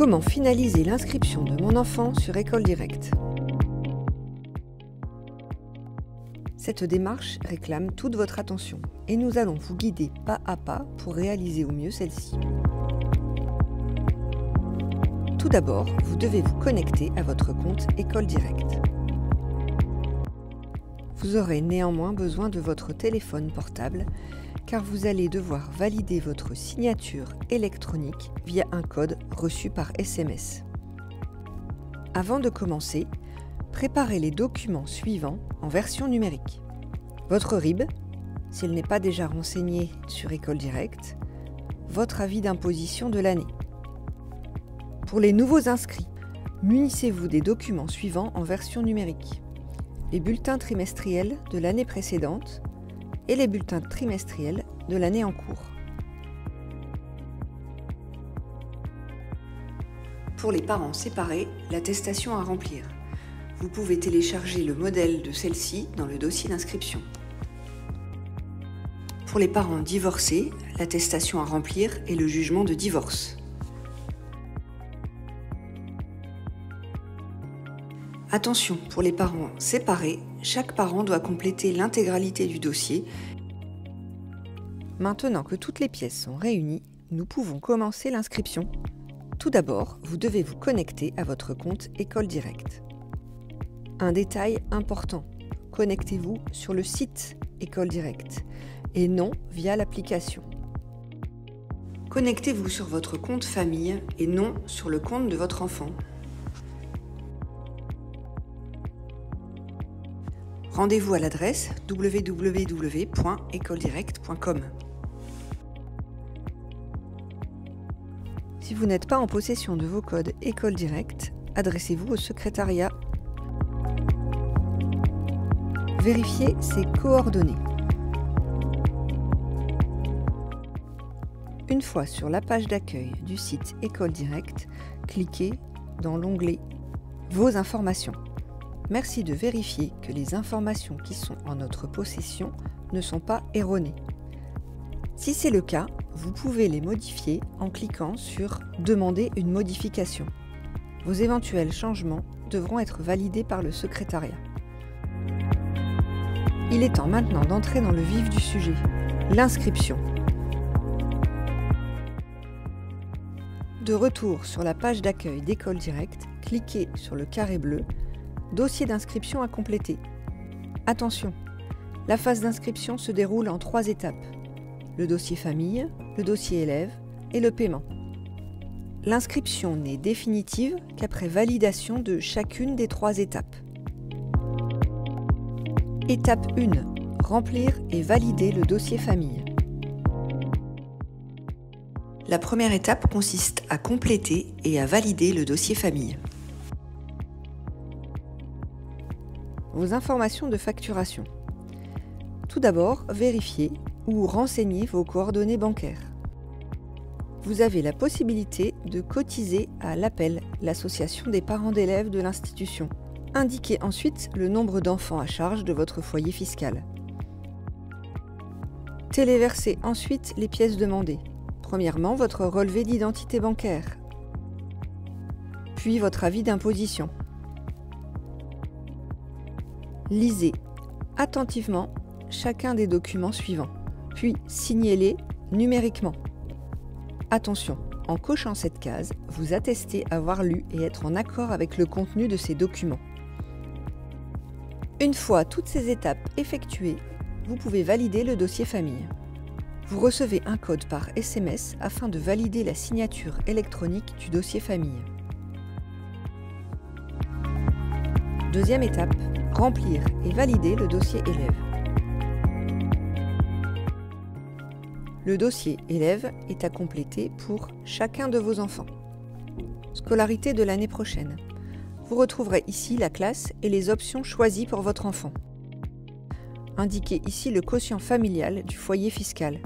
Comment finaliser l'inscription de mon enfant sur École Directe? Cette démarche réclame toute votre attention et nous allons vous guider pas à pas pour réaliser au mieux celle-ci. Tout d'abord, vous devez vous connecter à votre compte École Directe. Vous aurez néanmoins besoin de votre téléphone portable car vous allez devoir valider votre signature électronique via un code reçu par SMS. Avant de commencer, préparez les documents suivants en version numérique. Votre RIB, s'il n'est pas déjà renseigné sur École Directe, votre avis d'imposition de l'année. Pour les nouveaux inscrits, munissez-vous des documents suivants en version numérique. Les bulletins trimestriels de l'année précédente et les bulletins trimestriels de l'année en cours. Pour les parents séparés, l'attestation à remplir. Vous pouvez télécharger le modèle de celle-ci dans le dossier d'inscription. Pour les parents divorcés, l'attestation à remplir et le jugement de divorce. Attention, pour les parents séparés, chaque parent doit compléter l'intégralité du dossier. Maintenant que toutes les pièces sont réunies, nous pouvons commencer l'inscription. Tout d'abord, vous devez vous connecter à votre compte École Directe. Un détail important, connectez-vous sur le site École Directe et non via l'application. Connectez-vous sur votre compte famille et non sur le compte de votre enfant. Rendez-vous à l'adresse www.ecoledirecte.com. Si vous n'êtes pas en possession de vos codes École Directe, adressez-vous au secrétariat. Vérifiez ses coordonnées. Une fois sur la page d'accueil du site École Directe, cliquez dans l'onglet « Vos informations ». Merci de vérifier que les informations qui sont en notre possession ne sont pas erronées. Si c'est le cas, vous pouvez les modifier en cliquant sur « Demander une modification ». Vos éventuels changements devront être validés par le secrétariat. Il est temps maintenant d'entrer dans le vif du sujet, l'inscription. De retour sur la page d'accueil d'École Directe, cliquez sur le carré bleu Dossier d'inscription à compléter. Attention, la phase d'inscription se déroule en 3 étapes. Le dossier famille, le dossier élève et le paiement. L'inscription n'est définitive qu'après validation de chacune des 3 étapes. Étape 1. Remplir et valider le dossier famille. La première étape consiste à compléter et à valider le dossier famille. Vos informations de facturation. Tout d'abord, vérifiez ou renseignez vos coordonnées bancaires. Vous avez la possibilité de cotiser à l'APEL, l'association des parents d'élèves de l'institution. Indiquez ensuite le nombre d'enfants à charge de votre foyer fiscal. Téléversez ensuite les pièces demandées. Premièrement, votre relevé d'identité bancaire, puis votre avis d'imposition. Lisez attentivement chacun des documents suivants, puis signez-les numériquement. Attention, en cochant cette case, vous attestez avoir lu et être en accord avec le contenu de ces documents. Une fois toutes ces étapes effectuées, vous pouvez valider le dossier famille. Vous recevez un code par SMS afin de valider la signature électronique du dossier famille. Deuxième étape, remplir et valider le dossier élève. Le dossier élève est à compléter pour chacun de vos enfants. Scolarité de l'année prochaine. Vous retrouverez ici la classe et les options choisies pour votre enfant. Indiquez ici le quotient familial du foyer fiscal.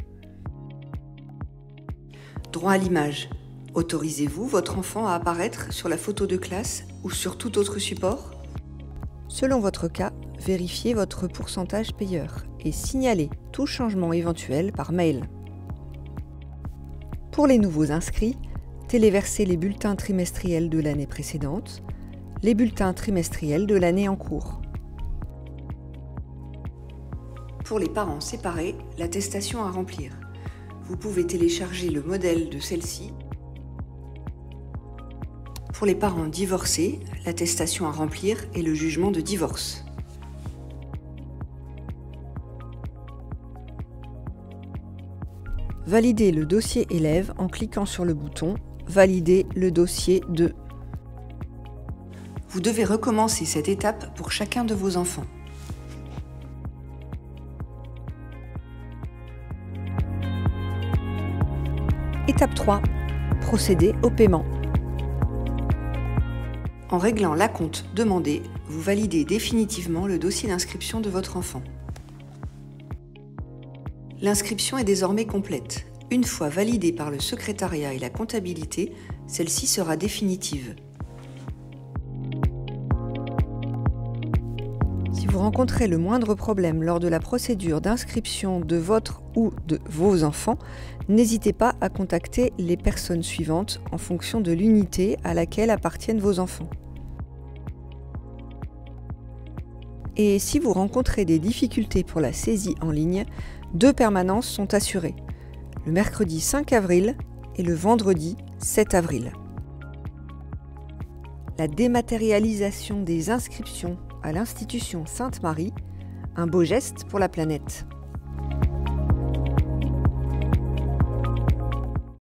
Droit à l'image. Autorisez-vous votre enfant à apparaître sur la photo de classe ou sur tout autre support ? Selon votre cas, vérifiez votre pourcentage payeur et signalez tout changement éventuel par mail. Pour les nouveaux inscrits, téléverser les bulletins trimestriels de l'année précédente, les bulletins trimestriels de l'année en cours. Pour les parents séparés, l'attestation à remplir. Vous pouvez télécharger le modèle de celle-ci. Pour les parents divorcés, l'attestation à remplir est le jugement de divorce. Validez le dossier élève en cliquant sur le bouton « Valider le dossier de ». Vous devez recommencer cette étape pour chacun de vos enfants. Étape 3. Procéder au paiement. En réglant l'acompte demandé, vous validez définitivement le dossier d'inscription de votre enfant. L'inscription est désormais complète. Une fois validée par le secrétariat et la comptabilité, celle-ci sera définitive. Si vous rencontrez le moindre problème lors de la procédure d'inscription de votre ou de vos enfants, n'hésitez pas à contacter les personnes suivantes en fonction de l'unité à laquelle appartiennent vos enfants. Et si vous rencontrez des difficultés pour la saisie en ligne, 2 permanences sont assurées, le mercredi 5 avril et le vendredi 7 avril. La dématérialisation des inscriptions à l'institution Sainte-Marie, un beau geste pour la planète.